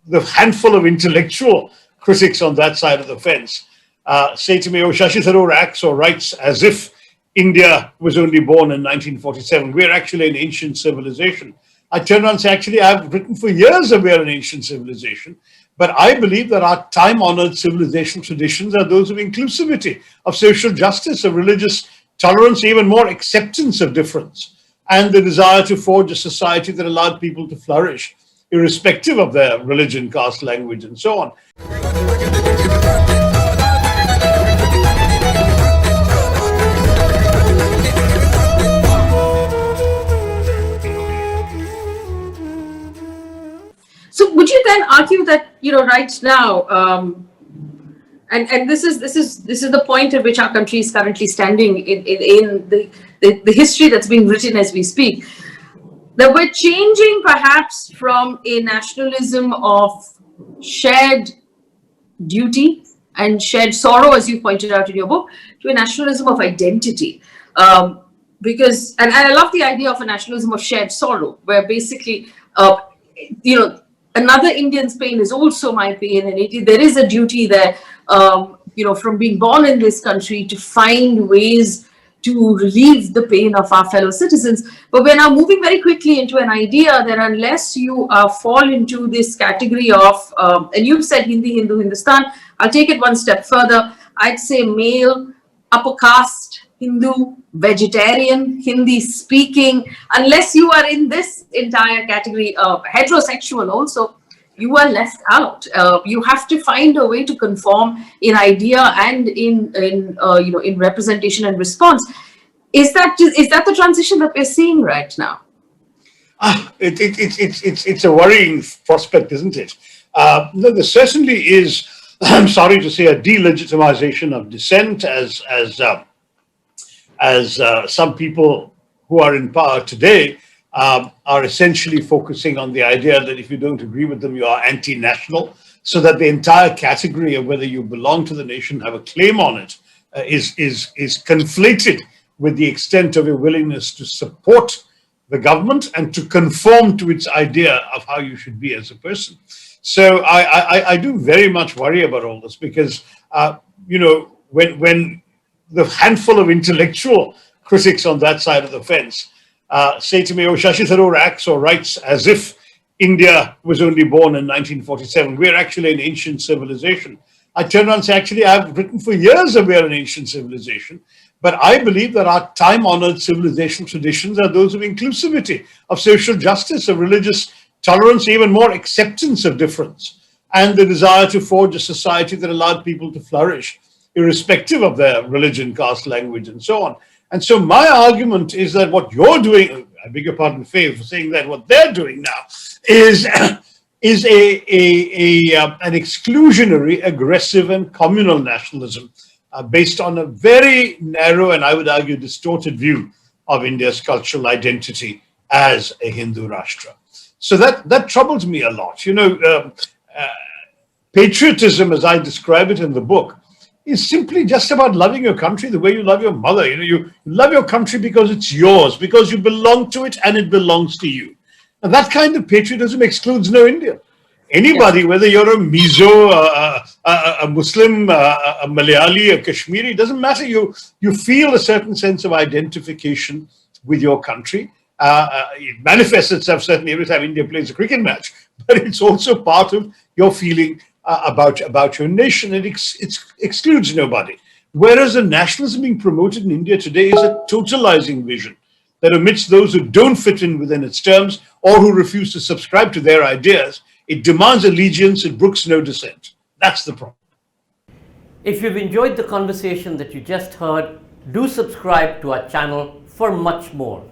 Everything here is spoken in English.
the handful of intellectual critics on that side of the fence say to me, oh, Shashi Tharoor acts or writes as if India was only born in 1947. We're actually an ancient civilization. I turn around and say, actually, I've written for years that we're an ancient civilization, but I believe that our time-honored civilizational traditions are those of inclusivity, of social justice, of religious tolerance, even more acceptance of difference, and the desire to forge a society that allowed people to flourish, irrespective of their religion, caste, language, and so on. So would you then argue that, right now, and this is the point at which our country is currently standing in the history that's being written as we speak, that we're changing perhaps from a nationalism of shared duty and shared sorrow, as you pointed out in your book, to a nationalism of identity. Because, and I love the idea of a nationalism of shared sorrow, where basically, another Indian's pain is also my pain, and there is a duty there, from being born in this country to find ways to relieve the pain of our fellow citizens. But we're now moving very quickly into an idea that unless you fall into this category of, and you've said Hindi, Hindu, Hindustan, I'll take it one step further. I'd say male, upper caste, Hindu, vegetarian, Hindi speaking, unless you are in this entire category of heterosexual also, you are left out. You have to find a way to conform in idea and in representation and response. Is that the transition that we're seeing right now? It's a worrying prospect, isn't it? No, there certainly is. I'm sorry to say, a delegitimization of dissent, as some people who are in power today are essentially focusing on the idea that if you don't agree with them, you are anti-national, so that the entire category of whether you belong to the nation, have a claim on it, is conflated with the extent of your willingness to support the government and to conform to its idea of how you should be as a person. So I do very much worry about all this, because when the handful of intellectual critics on that side of the fence say to me, oh, Shashi Tharoor acts or writes as if India was only born in 1947. We're actually an ancient civilization. I turn around and say, actually, I've written for years that we're an ancient civilization, but I believe that our time-honored civilizational traditions are those of inclusivity, of social justice, of religious tolerance, even more acceptance of difference, and the desire to forge a society that allowed people to flourish, irrespective of their religion, caste, language, and so on. And so my argument is that what you're doing, I beg your pardon, Faye, for saying that, what they're doing now is an exclusionary, aggressive, and communal nationalism based on a very narrow and, I would argue, distorted view of India's cultural identity as a Hindu Rashtra. So that troubles me a lot. Patriotism, as I describe it in the book, is simply just about loving your country the way you love your mother. You love your country because it's yours, because you belong to it and it belongs to you. And that kind of patriotism excludes no Indian. Anybody, whether you're a Mizo, a Muslim, a Malayali, a Kashmiri, doesn't matter. You feel a certain sense of identification with your country. It manifests itself certainly every time India plays a cricket match, but it's also part of your feeling about your nation. It excludes nobody. Whereas the nationalism being promoted in India today is a totalizing vision that omits those who don't fit in within its terms or who refuse to subscribe to their ideas. It demands allegiance, it brooks no dissent. That's the problem. If you've enjoyed the conversation that you just heard, do subscribe to our channel for much more.